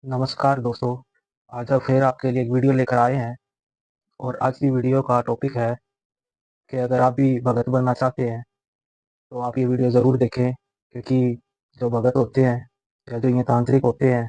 नमस्कार दोस्तों, आज हम फिर आपके लिए एक वीडियो लेकर आए हैं और आज की वीडियो का टॉपिक है कि अगर आप भी भगत बनना चाहते हैं तो आप ये वीडियो ज़रूर देखें क्योंकि जो भगत होते हैं या जो ये तांत्रिक होते हैं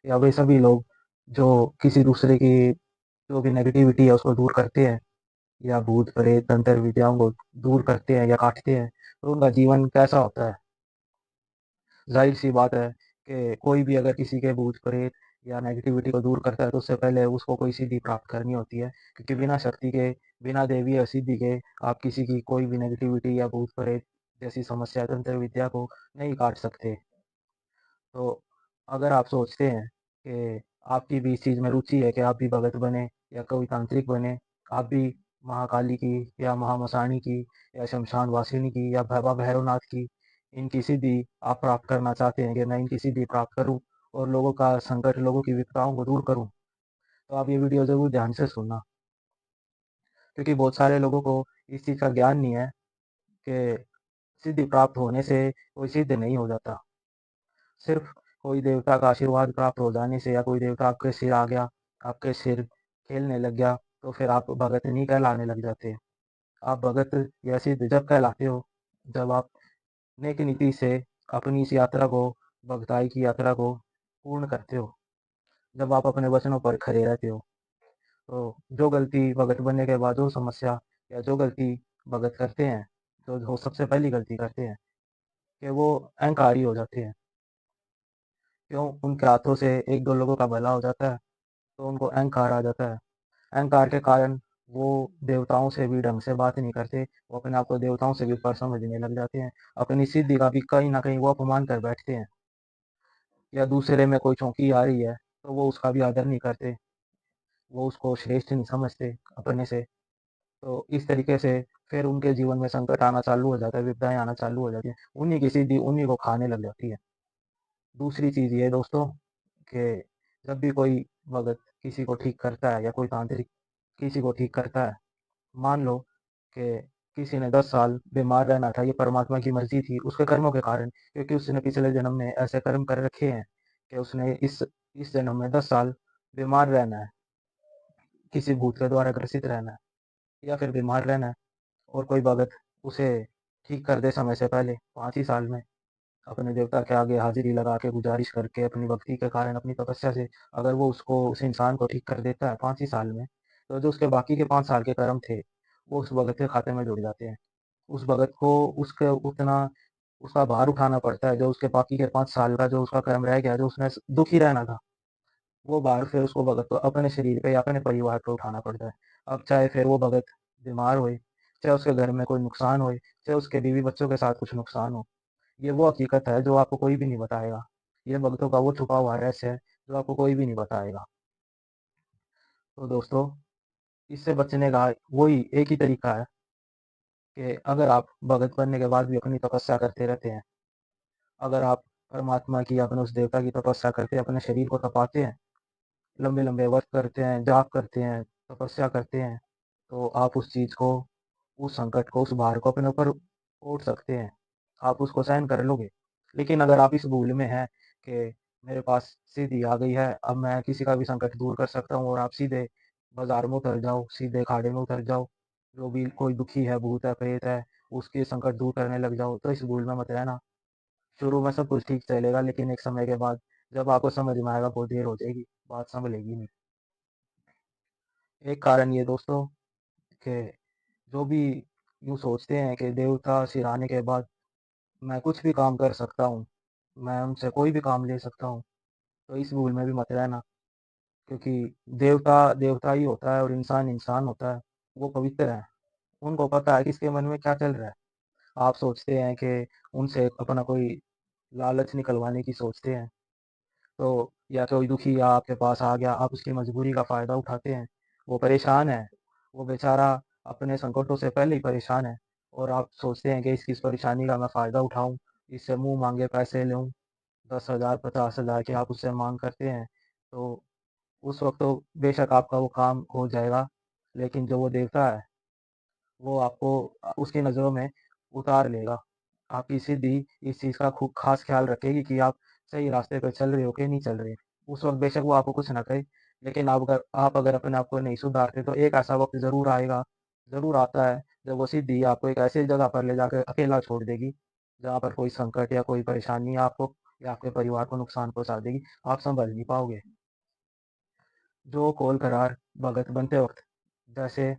या वे सभी लोग जो किसी दूसरे की जो भी नेगेटिविटी है उसको दूर करते हैं या भूत प्रेत तंत्र विद्याओं को दूर करते हैं या काटते हैं तो उनका जीवन कैसा होता है। ज़ाहिर सी बात है कि कोई भी अगर किसी के भूत प्रेत या नेगेटिविटी को दूर करता है तो उससे पहले उसको कोई सिद्धि प्राप्त करनी होती है क्योंकि बिना शक्ति के, बिना देवी या सिद्धि के आप किसी की कोई भी नेगेटिविटी या भूत प्रेत जैसी समस्या तंत्र विद्या को नहीं काट सकते। तो अगर आप सोचते हैं कि आपकी भी इस चीज़ में रुचि है कि आप भी भगत बने या कोई तांत्रिक बने, आप भी महाकाली की या महामसाणी की या शमशान वासिनी की या बाबा भैरवनाथ की इनकी सिद्धि आप प्राप्त करना चाहते हैं कि मैं इनकी सिद्धि प्राप्त करूं और लोगों का संकट, लोगों की विपदाओं को दूर करूं, तो आप ये वीडियो ज़रूर ध्यान से सुनना क्योंकि बहुत सारे लोगों को इस चीज़ का ज्ञान नहीं है कि सिद्धि प्राप्त होने से कोई सिद्ध नहीं हो जाता। सिर्फ कोई देवता का आशीर्वाद प्राप्त हो जाने से या कोई देवता आपके सिर आ गया, आपके सिर खेलने लग गया, तो फिर आप भगत नहीं कहलाने लग जाते। आप भगत या सिद्ध जब कहलाते हो, जब आप नेक नीति से अपनी इस यात्रा को, भगताई की यात्रा को पूर्ण करते हो, जब आप अपने वचनों पर खरे रहते हो। तो जो गलती भगत बनने के बाद जो समस्या या जो गलती भगत करते हैं, जो सबसे पहली गलती करते हैं कि वो अहंकारी हो जाते हैं। क्यों? उनके हाथों से 1-2 लोगों का भला हो जाता है, तो उनको अहंकार आ जाता है। अहंकार के कारण वो देवताओं से भी ढंग से बात नहीं करते, वो अपने आप को देवताओं से भी ऊपर समझने लग जाते हैं। अपनी सिद्धि का भी कहीं न कहीं वो अपमान कर बैठते हैं या दूसरे में कोई चौंकी आ रही है, तो वो उसका भी आदर नहीं करते, वो उसको श्रेष्ठ नहीं समझते अपने से। तो इस तरीके से फिर उनके जीवन में संकट आना चालू हो जाता है, विपदाएँ आना चालू हो जाती हैं। उन्हीं की सिद्धि उन्हीं को खाने लग जाती है। दूसरी चीज़ ये दोस्तों कि जब भी कोई भगत किसी को ठीक करता है या कोई तांत्रिक किसी को ठीक करता है, मान लो कि किसी ने 10 साल बीमार रहना था, ये परमात्मा की मर्ज़ी थी उसके कर्मों के कारण, क्योंकि उसने पिछले जन्म में ऐसे कर्म कर रखे हैं कि उसने इस जन्म में 10 साल बीमार रहना है, किसी भूत के द्वारा ग्रसित रहना है या फिर बीमार रहना है और कोई भगत उसे ठीक कर दे समय से पहले 5 ही साल में, अपने देवता के आगे हाज़िरी लगा के गुज़ारिश करके अपनी भक्ति के कारण, अपनी तपस्या से अगर वो उस इंसान को ठीक कर देता है 5 ही साल में, तो जो उसके बाकी के 5 साल के कर्म थे, वो उस भगत के खाते में जुड़ जाते हैं। उस भगत को उसके उतना उसका भार उठाना पड़ता है, जो उसके बाकी के 5 साल का जो उसका कर्म रह गया, जो उसने दुखी रहना था, वो भार फिर उसको भगत को अपने शरीर पे या अपने परिवार पे उठाना पड़ता है। अब चाहे फिर वो भगत बीमार होए, चाहे उसके घर में कोई नुकसान होए, चाहे उसके बीवी-बच्चों के साथ कुछ नुकसान हो, ये वो हकीकत है जो आपको कोई भी नहीं बताएगा। ये भक्तों का वो छुपा हुआ रहस्य है जो आपको कोई भी नहीं बताएगा। तो दोस्तों, इससे बचने का वही एक ही तरीका है कि अगर आप भगत बनने के बाद भी अपनी तपस्या करते रहते हैं, अगर आप परमात्मा की, अपने उस देवता की तपस्या करते हैं, अपने शरीर को तपाते हैं, लंबे-लंबे व्रत करते हैं, जाप करते हैं, तपस्या करते हैं, तो आप उस चीज़ को, उस संकट को, उस भार को अपने ऊपर ओढ़ सकते हैं। आप उसको सहन कर लोगे। लेकिन अगर आप इस भूल में हैं कि मेरे पास सिद्धि आ गई है, अब मैं किसी का भी संकट दूर कर सकता हूँ और आप सीधे बाज़ार में उतर जाओ, सीधे खाड़े में उतर जाओ, जो भी कोई दुखी है, भूत है, प्रेत है, उसके संकट दूर करने लग जाओ, तो इस भूल में मत रहना। शुरू में सब कुछ ठीक चलेगा लेकिन एक समय के बाद जब आपको समझ में आएगा बहुत देर हो जाएगी, बात संभलेगी नहीं। एक कारण ये दोस्तों कि जो भी यूँ सोचते हैं कि देवता सिर के बाद मैं कुछ भी काम कर सकता हूँ, मैं उनसे कोई भी काम ले सकता हूँ, तो इस भूल में भी मत रहना क्योंकि देवता, देवता ही होता है और इंसान, इंसान होता है। वो पवित्र है, उनको पता है किसके मन में क्या चल रहा है। आप सोचते हैं कि उनसे अपना कोई लालच निकलवाने की सोचते हैं, तो या कोई दुखी या आपके पास आ गया, आप उसकी मजबूरी का फ़ायदा उठाते हैं। वो परेशान है, वो बेचारा अपने संकटों से पहले ही परेशान है और आप सोचते हैं कि इसकी इस परेशानी का मैं फ़ायदा उठाऊँ, इससे मुँह माँगे पैसे लूँ, 10,000 50,000 के आप उससे माँग करते हैं, तो उस वक़्त तो बेशक आपका वो काम हो जाएगा, लेकिन जो वो देवता है, वो आपको उसकी नज़रों में उतार लेगा। आपकी सिद्धि इस चीज़ का खूब ख़ास ख़्याल रखेगी कि आप सही रास्ते पे चल रहे हो कि नहीं चल रहे। उस वक़्त बेशक वो आपको कुछ ना कहे, लेकिन आप अगर अपने आप को नहीं सुधारते तो एक ऐसा वक़्त ज़रूर आएगा, ज़रूर आता है, जब वो सिद्धि आपको एक ऐसी जगह पर ले जाकर अकेला छोड़ देगी, जहाँ पर कोई संकट या कोई परेशानी आपको या आपके परिवार को नुकसान पहुँचा देगी, आप सँभल नहीं पाओगे। जो कौल करार भगत बनते वक़्त, जैसे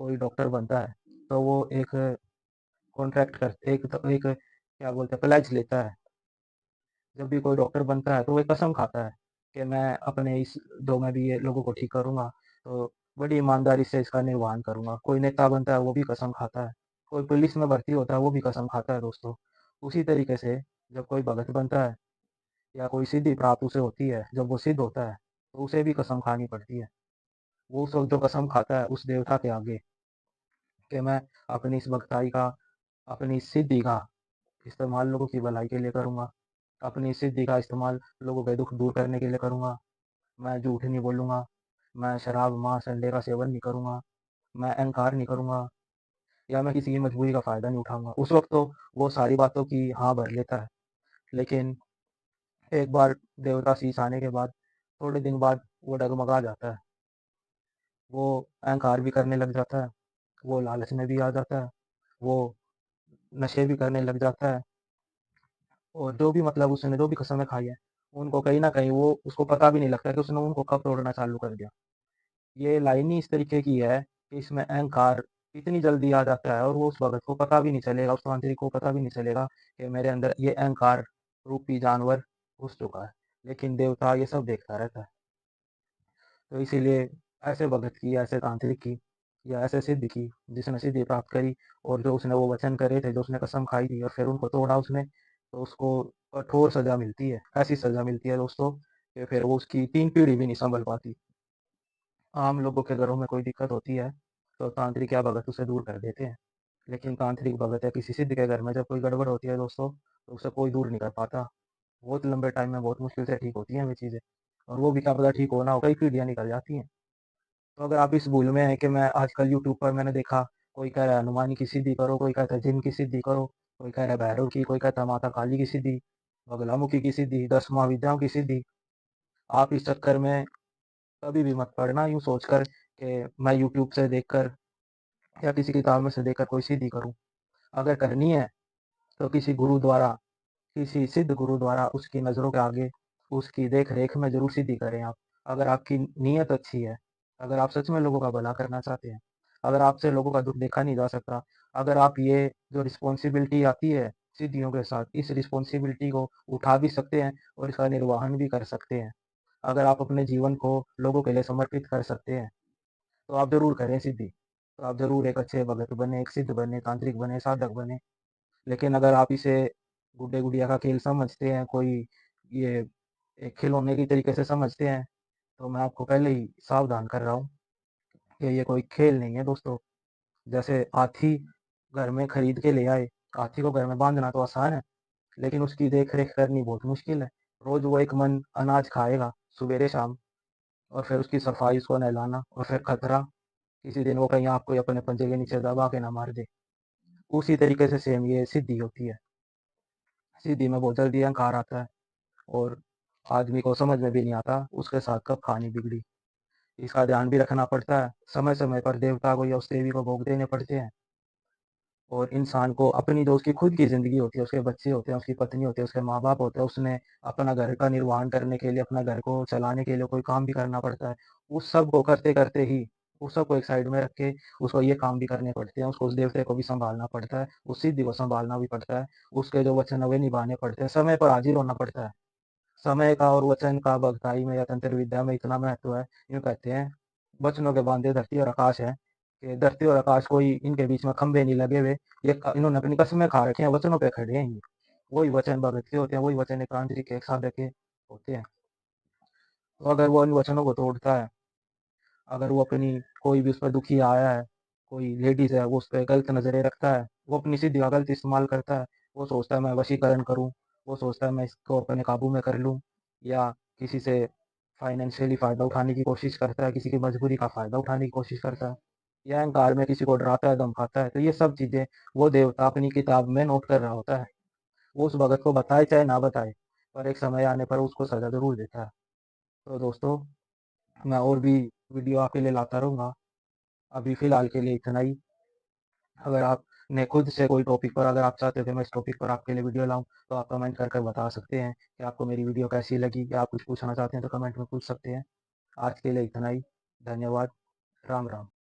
कोई डॉक्टर बनता है, तो वो एक कॉन्ट्रैक्ट कर एक क्या बोलते हैं प्लेज लेता है। जब भी कोई डॉक्टर बनता है तो वो एक कसम खाता है कि मैं अपने इस जो मैं भी ये लोगों को ठीक करूँगा, तो बड़ी ईमानदारी से इसका निर्वहन करूँगा। कोई नेता बनता है वो भी कसम खाता है, कोई पुलिस में भर्ती होता है वो भी कसम खाता है दोस्तों। उसी तरीके से जब कोई भगत बनता है या कोई सिद्धि प्राप्त उसे होती है, जब वो सिद्ध होता है, तो उसे भी कसम खानी पड़ती है। वो उस वक़्त जो कसम खाता है उस देवता के आगे कि मैं अपनी इस भगताई का, अपनी इस सिद्धि का इस्तेमाल लोगों की भलाई के लिए करूँगा। अपनी इस सिद्धि का इस्तेमाल लोगों के दुःख दूर करने के लिए करूँगा। मैं झूठ नहीं बोलूँगा, मैं शराब, मांस, अंडे का सेवन नहीं करूँगा, मैं अहंकार नहीं करूँगा या मैं किसी की मजबूरी का फ़ायदा नहीं उठाऊँगा। उस वक़्त तो वो सारी बातों की हाँ भर लेता है, लेकिन एक बार देवता शीश आने के बाद थोड़े दिन बाद वो डगमगा जाता है। वो अहंकार भी करने लग जाता है, वो लालच में भी आ जाता है, वो नशे भी करने लग जाता है और जो भी मतलब उसने जो भी कसमें खाई हैं, उनको कहीं न कहीं वो उसको पता भी नहीं लगता कि उसने उनको कब तोड़ना चालू कर दिया। ये लाइन ही इस तरीके की है कि इसमें अहंकार इतनी जल्दी आ जाता है और वो उस भगत को पता भी नहीं चलेगा, उस तांत्रिक को पता भी नहीं चलेगा कि मेरे अंदर ये अहंकार रूपी जानवर घुस चुका है। लेकिन देवता ये सब देखता रहता है। तो इसीलिए ऐसे भगत की, ऐसे तांत्रिक की या ऐसे सिद्ध की जिसने सिद्धि प्राप्त करी और जो उसने वो वचन करे थे, जो उसने कसम खाई थी और फिर उनको तोड़ा उसने, तो उसको कठोर सज़ा मिलती है। ऐसी सज़ा मिलती है दोस्तों कि फिर वो उसकी 3 पीढ़ी भी नहीं सँभल पाती। आम लोगों के घरों में कोई दिक्कत होती है, तो तांत्रिक या भगत उसे दूर कर देते हैं। लेकिन तांत्रिक, भगत या किसी सिद्ध के घर में जब कोई गड़बड़ होती है दोस्तों, तो उसे कोई दूर नहीं कर पाता। बहुत लंबे टाइम में बहुत मुश्किल से ठीक होती हैं वे चीज़ें और वो भी क्या पता ठीक हो ना हो, कई पीढ़ियाँ निकल जाती हैं। तो अगर आप इस भूल में हैं कि मैं आजकल यूट्यूब पर मैंने देखा, कोई कह रहा है हनुमान की सिद्धि करो, कोई कहता है जिन की सिद्धि करो, कोई कह रहा है भैरव की, कोई कहता है माता काली की सिद्धि, बगलामुखी की सिद्धि, 10 महाविद्याओं की सिद्धि। आप इस चक्कर में कभी भी मत पड़ना यूँ सोचकर कि मैं यूट्यूब से देखकर या किसी किताब में से देखकर कोई सिद्धि करूँ। अगर करनी है तो किसी गुरु द्वारा, किसी सिद्ध गुरु द्वारा उसकी नज़रों के आगे, उसकी देख-रेख में ज़रूर सिद्धि करें आप। अगर आपकी नीयत अच्छी है, अगर आप सच में लोगों का भला करना चाहते हैं, अगर आपसे लोगों का दुःख देखा नहीं जा सकता, अगर आप ये जो रिस्पॉन्सिबिलिटी आती है सिद्धियों के साथ, इस रिस्पॉन्सिबिलिटी को उठा भी सकते हैं और इसका निर्वहन भी कर सकते हैं। अगर आप अपने जीवन को लोगों के लिए समर्पित कर सकते हैं, तो आप ज़रूर करें सिद्धि। तो आप ज़रूर एक अच्छे भगत बनें, एक सिद्ध बनें, तांत्रिक बनें, साधक बनें। लेकिन अगर आप इसे गुड्डे-गुड़िया का खेल समझते हैं, कोई ये एक खिलौने की तरीके से समझते हैं, तो मैं आपको पहले ही सावधान कर रहा हूँ कि ये कोई खेल नहीं है दोस्तों। जैसे हाथी घर में खरीद के ले आए, हाथी को घर में बाँधना तो आसान है, लेकिन उसकी देख-रेख करनी बहुत मुश्किल है। रोज़ वो एक मन अनाज खाएगा, सुबेरे-शाम और फिर उसकी सफाई, उसको नहलाना और फिर खतरा, किसी दिन वो कहीं आपको अपने पंजे के नीचे दबा के ना मार दे। उसी तरीके से सेम ये सिद्धि होती है। सिद्धि में बहुत जल्दी अहंकार आता है और आदमी को समझ में भी नहीं आता उसके साथ कब कहानी बिगड़ी। इसका ध्यान भी रखना पड़ता है, समय-समय पर देवता को या उस देवी को भोग देने पड़ते हैं और इंसान को अपनी जो उसकी खुद की ज़िंदगी होती है, उसके बच्चे होते हैं, उसकी पत्नी होती है, उसके माँ-बाप होते हैं, उसने अपना घर का निर्वहन करने के लिए, अपना घर को चलाने के लिए कोई काम भी करना पड़ता है। उस सब को करते-करते ही, उस सब को एक साइड में रख के उसको ये काम भी करने पड़ते हैं, उसको उस देवते को भी सँभालना पड़ता है, उस सिद्धि को सँभालना भी पड़ता है, उसके जो वचन है वे निभाने पड़ते हैं, समय पर हाज़िर होना पड़ता है। समय का और वचन का भगताई में या तंत्र विद्या में इतना महत्व है, यूँ कहते हैं, वचनों के बांधे धरती और आकाश है, कि धरती और आकाश कोई इनके बीच में खंभे नहीं लगे हुए, ये इन्होंने अपनी कसमें खा रखी हैं, वचनों पे खड़े हैं ये। वही वचन भगत के होते हैं, वही वचन एक तांत्रिक, एक साधक के होते हैं। तो अगर वो इन वचनों को तोड़ता है, अगर वो अपनी कोई भी उस पर दुखी आया है, कोई लेडीज़ है, वो उस पे गलत नज़रें रखता है, वो अपनी सिद्धि का गलत इस्तेमाल करता है, वो सोचता है मैं वशीकरण करूँ, वो सोचता है मैं इसको अपने काबू में कर लूँ या किसी से फाइनेंशियली फ़ायदा उठाने की कोशिश करता है, किसी की मजबूरी का फ़ायदा उठाने की कोशिश करता है या अहंकार में किसी को डराता है, धमकाता है। तो ये सब चीज़ें वो देवता अपनी किताब में नोट कर रहा होता है। वो उस भगत को बताए चाहे ना बताए, पर एक समय आने पर उसको सज़ा ज़रूर देता है। तो दोस्तों, मैं और भी वीडियो आपके लिए लाता रहूँगा। अभी फ़िलहाल के लिए इतना ही। अगर आपने खुद से कोई टॉपिक पर, अगर आप चाहते थे मैं इस टॉपिक पर आपके लिए वीडियो लाऊँ, तो आप कमेंट कर बता सकते हैं कि आपको मेरी वीडियो कैसी लगी, या आप कुछ पूछना चाहते हैं तो कमेंट में पूछ सकते हैं। आज के लिए इतना ही। धन्यवाद। राम राम।